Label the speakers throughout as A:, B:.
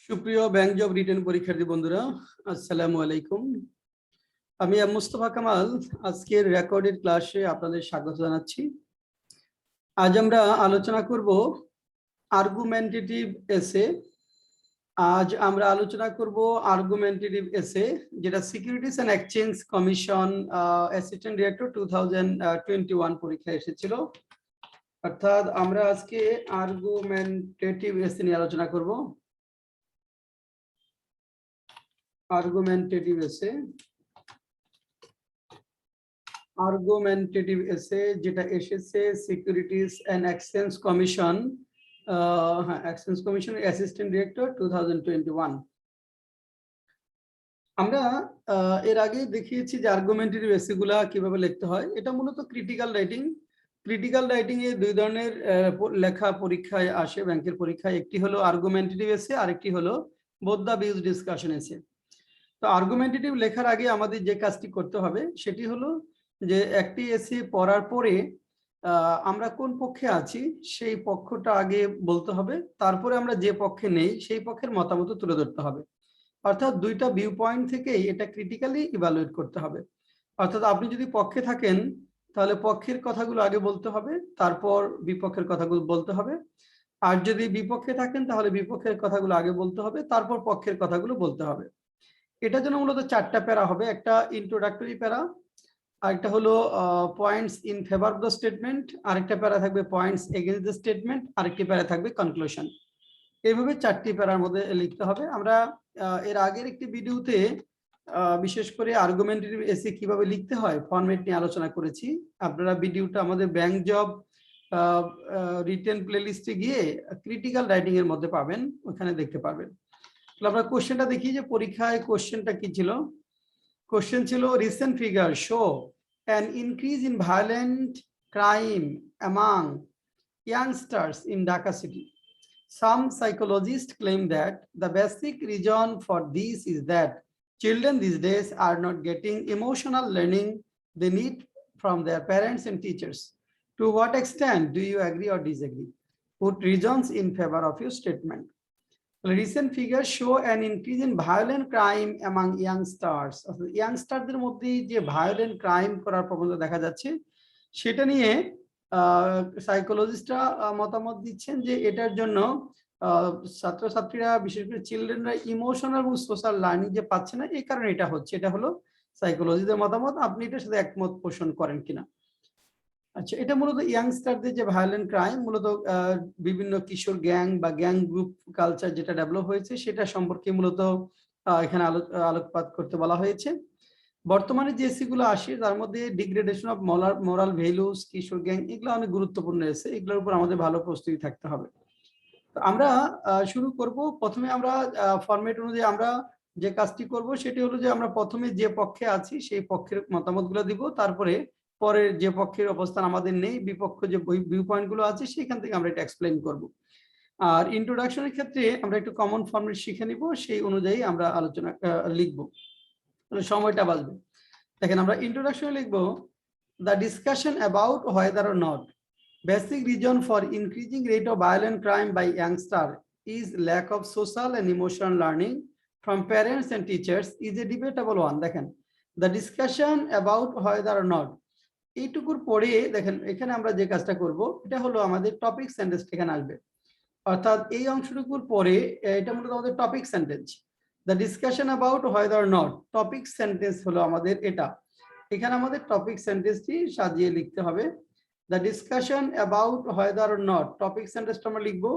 A: সুপ্রিয় bank job written পরীক্ষার্থী বন্ধুরা, আসসালামু আলাইকুম। আমি মুস্তফা কামাল আজকের রেকর্ডেড ক্লাসে আপনাদের স্বাগত জানাচ্ছি। আজ আমরা আলোচনা করব আর্গুমেন্টেটিভ এসে। যেটা securities and exchange commission assistant director 2021 পরীক্ষায় এসেছিল। অর্থাৎ আমরা আজকে আর্গুমেন্টেটিভ এসে নিয়ে আলোচনা করব। আর্গুমেন্টেটিভ এসে যেটা এসেছে securities and exchange commission assistant director 2021। আমরা এর আগে দেখিয়েছি যে আর্গুমেন্টেটিভ এসে গুলা কিভাবে লিখতে হয়। এটা মূলত ক্রিটিক্যাল রাইটিং এ দুই ধরনের লেখা পরীক্ষায় আসে ব্যাংকের পরীক্ষায়। একটি হলো আর্গুমেন্টেটিভ এসে, আরেকটি হলো বোথ দ্য ভিউজ ডিসকাশন এসে। তো আর্গুমেন্টেটিভ লেখার আগে আমাদের যে কাজটি করতে হবে সেটি হলো যে একটি এসে পড়ার পরে আমরা কোন পক্ষে আছি সেই পক্ষটা আগে বলতে হবে, তারপরে আমরা যে পক্ষে নেই সেই পক্ষের মতামত তুলে ধরতে হবে। অর্থাৎ দুইটা ভিউ পয়েন্ট থেকেই এটা ক্রিটিক্যালি ইভালুয়েট করতে হবে। অর্থাৎ আপনি যদি পক্ষে থাকেন তাহলে পক্ষের কথাগুলো আগে বলতে হবে, তারপর বিপক্ষের কথাগুলো বলতে হবে। আর যদি বিপক্ষে থাকেন তাহলে বিপক্ষের কথাগুলো আগে বলতে হবে, তারপর পক্ষের কথাগুলো বলতে হবে। এটার জন্য মূলত চারটা প্যারা হবে। একটা ইন্ট্রোডাক্টরি প্যারা, আরেকটা হলো points in favour of the statement, আরেকটা প্যারা থাকবে পয়েন্টস এগেইনস্ট দ্য স্টেটমেন্ট, আরেকটি প্যারা থাকবে কনক্লুশন। এইভাবে চারটি প্যারার মধ্যে লিখতে হবে। আমরা এর আগের একটি ভিডিওতে বিশেষ করে আর্গুমেন্টেটিভ এসে কিভাবে লিখতে হয় ফরম্যাট নিয়ে আলোচনা করেছি। আপনারা ভিডিওটা আমাদের ব্যাংক জব রিটেন প্লেলিস্টে গিয়ে ক্রিটিক্যাল রাইটিং এর মধ্যে পাবেন, ওখানে দেখতে পারবেন। আমরা কোশ্চেনটা দেখি যে পরীক্ষায় কোশ্চেনটা কি ছিল। কোশ্চেন ছিল recent figure show an increase in violent crime among youngsters in Dhaka city. Some psychologists claim that the basic reason for this is that children these days are not getting emotional learning they need from their parents and teachers. To what extent do you agree or disagree? Put reasons in favor of your statement. Recent figures show an increase in violent crime among youngsters. ইয়াংস্টারদের মধ্যে যে violent crime করার প্রবণতা দেখা যাচ্ছে সেটা নিয়ে সাইকোলজিস্টরা মতামত দিচ্ছেন যে এটার জন্য ছাত্রছাত্রীরা বিশেষ করে চিলড্রেনরা ইমোশনাল এবং সোশ্যাল লার্নিং যে পাচ্ছে না, এই কারণে এটা হচ্ছে। এটা হলো সাইকোলজিস্টদের মতামত। আপনি এটার সাথে একমত পোষণ করেন কিনা? আচ্ছা, এটা মূলত ইয়াংস্টারদের যে ভায়োলেন্ট ক্রাইম, মূলত বিভিন্ন কিশোর গ্যাং বা গ্যাং গ্রুপ কালচার যেটা ডেভেলপ হয়েছে সেটা সম্পর্কে মূলত এখানে আলোকপাত করতে বলা হয়েছে। বর্তমানে যে এসিগুলো আসে তার মধ্যে degradation of moral values, Kishore gang, এগুলো অনেক গুরুত্বপূর্ণ এসে, এগুলোর উপর আমাদের ভালো প্রস্তুতি থাকতে হবে। তো আমরা শুরু করব। প্রথমে আমরা ফরম্যাট অনুযায়ী আমরা যে কাজটি করব সেটি হলো যে আমরা প্রথমে যে পক্ষে আছি সেই পক্ষের মতামতগুলো দিব, তারপরে পরের যে পক্ষের অবস্থান আমাদের নেই, বিপক্ষ যে ভিউ পয়েন্টগুলো আছে সেখান থেকে আমরা এটা এক্সপ্লেইন করব। আর ইন্ট্রোডাকশনের ক্ষেত্রে আমরা একটু কমন ফরম্যাট শিখে নিব, সেই অনুযায়ী আমরা আলোচনা লিখব, সময়টা বাঁচবে। দেখেন, আমরা ইন্ট্রোডাকশনে লিখব the discussion about whether or not basic reason for increasing rate of violent crime by youngster is lack of social and emotional learning from parents and teachers is a debatable one. দেখেন, the discussion about whether or not, এইটুকুর পরে দেখেন এখানে আমরা যে কাজটা করব এটা হলো আমাদের টপিক সেন্টেন্স এখানে আসবে। অর্থাৎ এই অংশটুকুর পরে এটা মূলত আমাদের topic sentence. The discussion about whether or not, topic sentence হলো আমাদের এটা। এখানে আমাদের টপিক সেন্টেন্সটি সাজিয়ে লিখতে হবে। The discussion about whether or not, topic সেন্টেন্সটা আমরা লিখবো।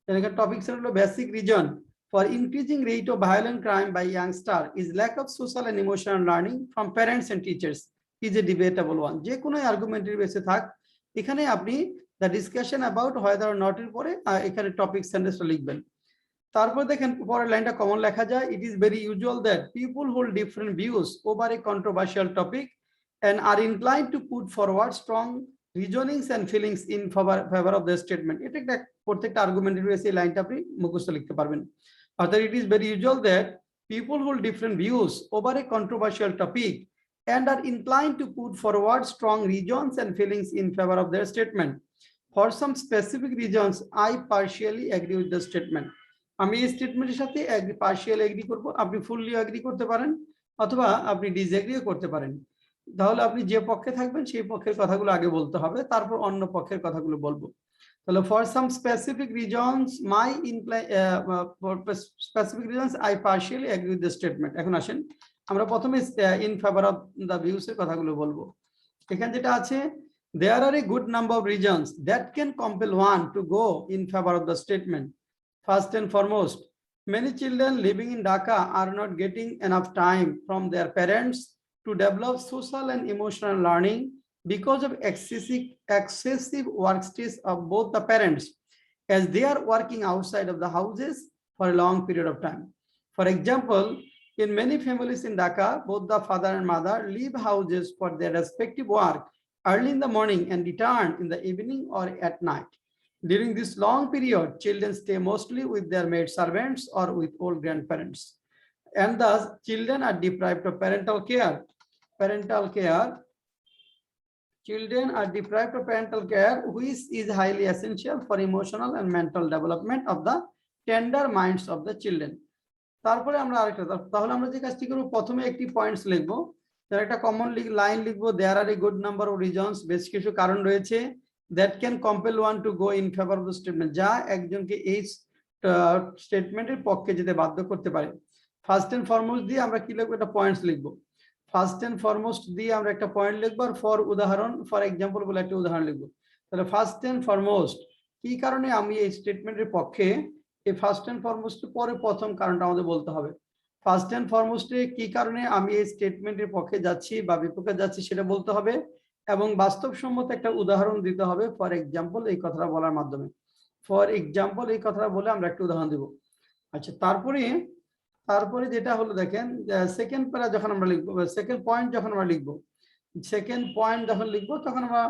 A: এখানে টপিক সেন্টেন্স হলো basic reason for increasing rate of violent crime by youngster is lack of social and emotional learning from parents and teachers is a debatable one. যে কোনো আর্গুমেন্টের বেসে থাক, এখানে আপনি the discussion about whether or not এর পরে এখানে টপিক সেন্টেন্সটা লিখবেন। তারপর দেখেন পরের লাইনটা কমন লেখা যায়, it is very usual that people hold different views over a controversial topic and are inclined to put forward strong reasonings and feelings in favor of their statement. এটা একটা প্রত্যেকটা আর্গুমেন্টের বেসে এই লাইনটা আপনি মুখস্থ লিখতে পারবেন। অর্থাৎ it is very usual that people hold different views over a controversial topic and are inclined to put forward strong reasons and feelings in favor of their statement. For some specific reasons, I partially agree with the statement. আমি এই স্টেটমেন্টের সাথে partial agri করব, আপনি fully agri করতে পারেন অথবা আপনি ডিসএগ্রিও করতে পারেন। তাহলে আপনি যে পক্ষে থাকবেন সেই পক্ষের কথাগুলো আগে বলতে হবে, তারপর অন্য পক্ষের কথাগুলো বলবো। তাহলে for some specific reasons my specific reasons I partially agree with the statement. এখন আসেন আমরা প্রথমে in favour of the views এর কথাগুলো বলবো। এখানে যেটা আছে, there are a good number of reasons that can compel one to go in favor of the statement. First and foremost, many children living in Dhaka are not getting enough time from their parents to develop social and emotional learning because of excessive work stress of both the parents, as they are working outside of the houses for a long period of time. For example, in many families in Dhaka, both the father and mother leave houses for their respective work early in the morning and return in the evening or at night. During this long period, children stay mostly with their maid servants or with old grandparents, and thus children are deprived of parental care. Children are deprived of parental care, which is highly essential for emotional and mental development of the tender minds of the children. তারপরে আমরা আরেকটা, তাহলে আমরা যে কাজটি করব, প্রথমে একটি পয়েন্টস লিখবো, তার একটা কমন লাইন লিখবো, there are a good number of reasons, বেশ কিছু কারণ রয়েছে, that can compel one to go in favour of the statement, যা একজনকে এই স্টেটমেন্টের পক্ষে যেতে বাধ্য করতে পারে। ফার্স্ট এন্ড ফরমোস্ট দিয়ে আমরা কি লিখবো, একটা পয়েন্টস লিখবো। ফার্স্ট এন্ড ফরমোস্ট দিয়ে আমরা একটা পয়েন্ট লিখবো, আর ফর উদাহরণ, ফর এক্সাম্পল বলে একটা উদাহরণ লিখবো। তাহলে ফার্স্ট এন্ড ফরমোস্ট কি কারণে আমি এই স্টেটমেন্টের পক্ষে, এই ফার্স্ট এন্ড ফরমোস্ট পরে প্রথম কারণটা আমাদের বলতে হবে। ফার্স্ট এন্ড ফরমোস্টে কি কারণে আমি এই স্টেটমেন্টের পক্ষে যাচ্ছি বা বিপক্ষে যাচ্ছি সেটা বলতে হবে, এবং বাস্তবসম্মত একটা উদাহরণ দিতে হবে। ফর এক্সাম্পল এই কথাটা বলার মাধ্যমে, ফর এক্সাম্পল এই কথাটা বলে আমরা একটা উদাহরণ দিব। আচ্ছা, তারপরে যেটা হলো দেখেন, সেকেন্ড প্যারা যখন আমরা লিখবো, সেকেন্ড পয়েন্ট যখন আমরা লিখবো, তখন আমরা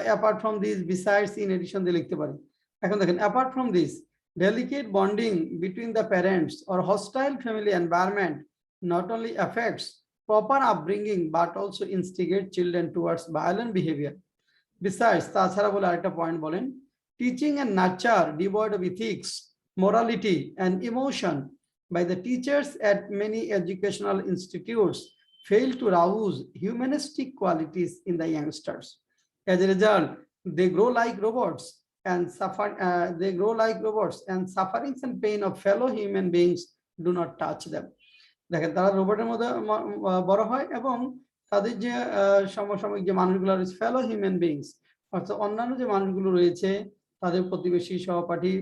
A: apart from this, besides, in addition দিয়ে লিখতে পারি। এখন দেখেন, apart from this, delicate bonding between the parents or hostile family environment not only affects proper upbringing but also instigate children towards violent behavior. Besides, তাছাড়া বলে আরেকটা point বলেন, teaching and nurture devoid of ethics, morality and emotion by the teachers at many educational institutes fail to rouse humanistic qualities in the youngsters. As a result, they grow like robots and sufferings and pain of fellow human beings do not touch them. দেখেন, তারা রোবটের মধ্যে বড় হয় এবং তাদের যে সমসাময়িক যে মানুষগুলো রয়েছে, ফেলো হিউম্যান বিংস, অর্থাৎ অন্যান্য যে মানুষগুলো রয়েছে, তাদের প্রতিবেশী, সহপাঠী,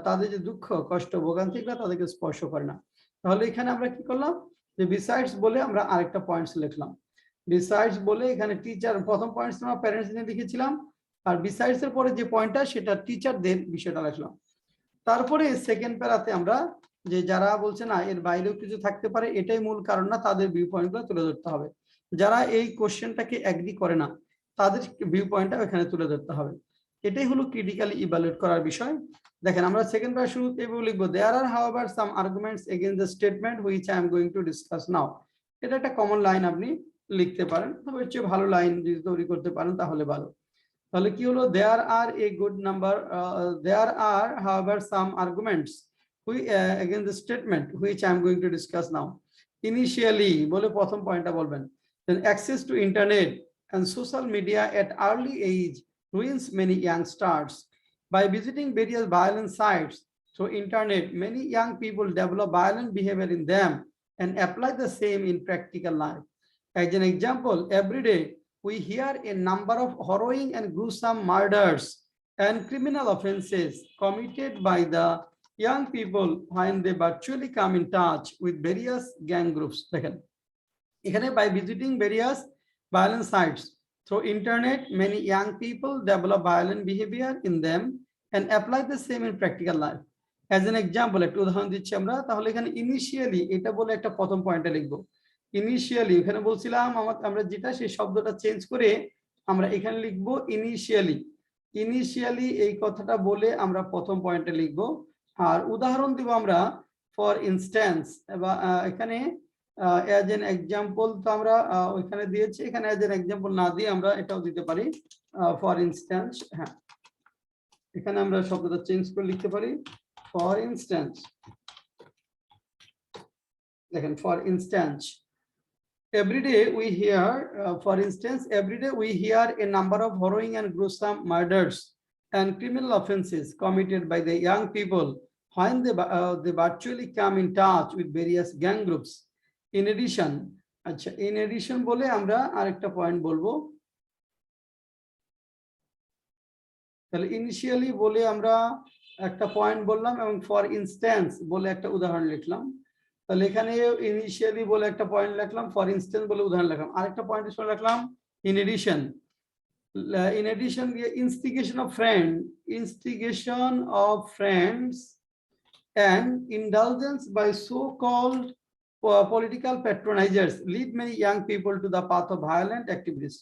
A: তাদের যে দুঃখ, কষ্ট, ভোগান্তিগুলো তাদেরকে স্পর্শ করে না। তাহলে এখানে আমরা কি করলাম, যে বিসাইডস বলে আমরা আরেকটা পয়েন্টস লিখলাম। বিসাইডস বলে এখানে টিচার, প্রথম পয়েন্টস আমরা প্যারেন্টস নিয়ে লিখেছিলাম, আর বিসাইডস এর পরে যে পয়েন্টটা সেটা টিচারদের বিষয়টা লিখলাম। তারপরে সেকেন্ড প্যারাতে আমরা যে যারা বলছে না এর বাইরেও কিছু থাকতে পারে, এটাই মূল কারণ না, তাদের ভিউ পয়েন্টগুলো তুলে ধরতে হবে। যারা এই কোশ্চেনটাকে এগ্রি করে না তাদের ভিউ পয়েন্টটা এখানে তুলে ধরতে হবে। এটাই হলো ক্রিটিক্যালি ইভালুয়েট করার বিষয়। দেখেন, আমরা সেকেন্ড প্যারা শুরুতে লিখবো, there are however some arguments against the statement which I am going to discuss now. এটা একটা কমন লাইন আপনি লিখতে পারেন, তবে এর চেয়ে ভালো লাইন যদি তৈরি করতে পারেন তাহলে ভালো। তাহলে কি হলো, there are a good number, there are however some arguments against the statement which I am going to discuss now. Initially বলে প্রথম পয়েন্টটা বলবেন, then access to internet and social media at early age ruins many youngsters. By visiting various violent sites through internet, many young people develop violent behavior in them and apply the same in practical life. As an example, every day we hear a number of harrowing and gruesome murders and criminal offenses committed by the young people when they virtually come in touch with various gang groups. দেখেন, এখানে by visiting various violent sites through internet, many young people develop violent behavior in them and apply the same in practical life. As an example, একটু উদাহরণ দিচ্ছি আমরা। তাহলে এখানে initially এটা বলে একটা প্রথম পয়েন্টে লিখবো। ইনিশিয়ালি এখানে বলছিলাম আমরা যেটা সেই শব্দটা চেঞ্জ করে আমরা এখানে লিখবো ইনিশিয়ালি। ইনিশিয়ালি এই কথাটা বলে আমরা প্রথম পয়েন্টে লিখবো, আর উদাহরণ দিব আমরা ফর ইনস্ট্যান্স, এখানে অ্যাজ এন এক্সাম্পল তো আমরা ওইখানে দিয়েছি, এখানে অ্যাজ এন এক্সাম্পল না দিয়ে আমরা এটাও দিতে পারি ফর ইনস্ট্যান্স। হ্যাঁ, এখানে আমরা শব্দটা চেঞ্জ করে লিখতে পারি For instance, for instance, every day we hear, every day we hear a number of harrowing and gruesome murders and criminal offenses committed by the young people when they virtually come in touch with various gang groups. In addition, in addition বলে আমরা আরেকটা point বলবো, তাহলে initially বলে আমরা একটা point বললাম এবং ফর ইনস্ট্যান্স বলে একটা উদাহরণ লিখলাম। তাহলে এখানে ইনিশিয়ালি বলে একটা পয়েন্ট লিখলাম, ফর ইনস্ট্যান্স বলে উদাহরণ লিখলাম, আরেকটা পয়েন্ট হিসেবে লিখলাম in addition. In addition, instigation of friends and indulgence by so-called political patronizers lead many young people to the path of violent activities.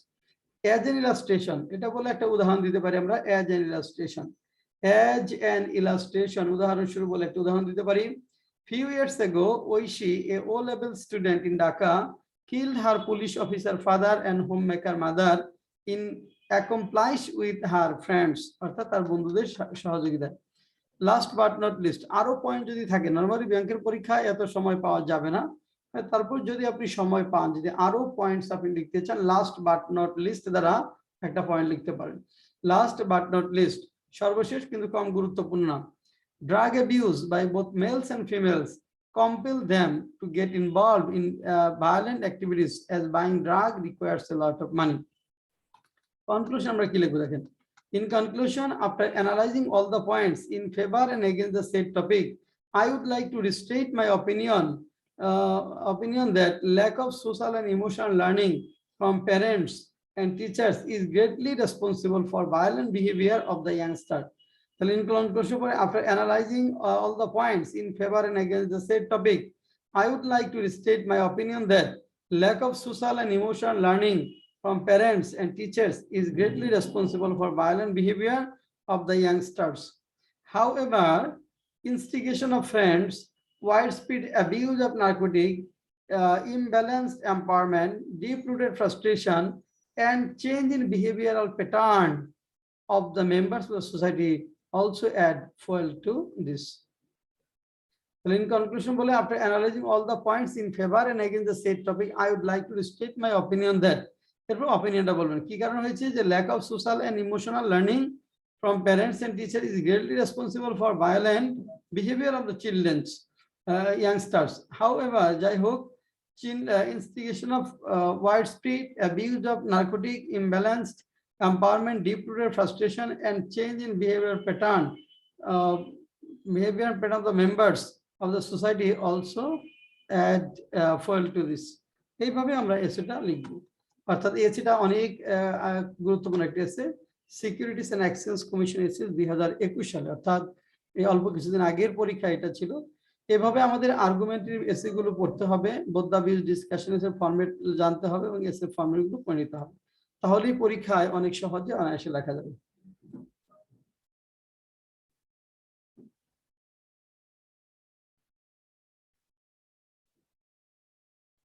A: As an illustration, এটা বলে একটা উদাহরণ দিতে পারি আমরা, as an illustration. As an illustration, উদাহরণ শুরু বলে একটা উদাহরণ দিতে পারি। Few years ago, Oishi, a O-level student in Dhaka, killed her police officer father and homemaker mother in accomplice with her friends, অর্থাৎ তার বন্ধুদের সহযোগিতায়। লাস্ট বাট নট লিস্ট, আরো পয়েন্ট যদি থাকে, নরমালি ব্যাংকের পরীক্ষায় এত সময় পাওয়া যাবে না, তারপর যদি আপনি সময় পান, যদি আরো পয়েন্টস আপনি লিখতে চান, লাস্ট বাট নট লিস্ট দ্বারা একটা পয়েন্ট লিখতে পারেন। লাস্ট বাট নট লিস্ট, সর্বশেষ কিন্তু কম গুরুত্বপূর্ণ না। Drug abuse by both males and females compel them to get involved in violent activities as buying drug requires a lot of money. Conclusion আমরা কি লিখব দেখেন। In conclusion, after analyzing all the points in favor and against the said topic, I would like to restate my opinion that lack of social and emotional learning from parents and teachers is greatly responsible for violent behavior of the youngster. In conclusion, after analyzing all the points in favor and against the said topic, I would like to restate my opinion that lack of social and emotional learning from parents and teachers is greatly responsible for violent behavior of the youngsters. However, instigation of friends, widespread abuse of narcotic, imbalanced empowerment, deep-rooted frustration, and change in behavioral pattern of the members of the society also add fuel to this. So in conclusion, after analyzing all the points in favor and against the said topic, I would like to restate my opinion that opinion lack of social and emotional learning from parents and teachers is greatly responsible for violent behavior of the children's youngsters. However, jai hok, instigation of widespread abuse of narcotic, imbalanced empowerment, deep-rooted frustration, and change in behavioral pattern of the members of the society also add fuel to this. এইভাবে আমরা এসেটা লিখব, অর্থাৎ এসিটা অনেক গুরুত্বপূর্ণ একটা এসে, securities and exchange commission এসে 2021 সালে, অর্থাৎ এই অল্প কিছুদিন আগের পরীক্ষা এটা ছিল। এভাবে আমাদের আর্গুমেন্টেটিভ এসে গুলো পড়তে হবে, বোথ দ্য ভিউজ ডিসকাশন এর ফরম্যাট জানতে হবে এবং এসে ফরম্যাট গুলো পড়ে নিতে হবে, তাহলেই পরীক্ষায় অনেক সহজে অনায়াসে লেখা যাবে।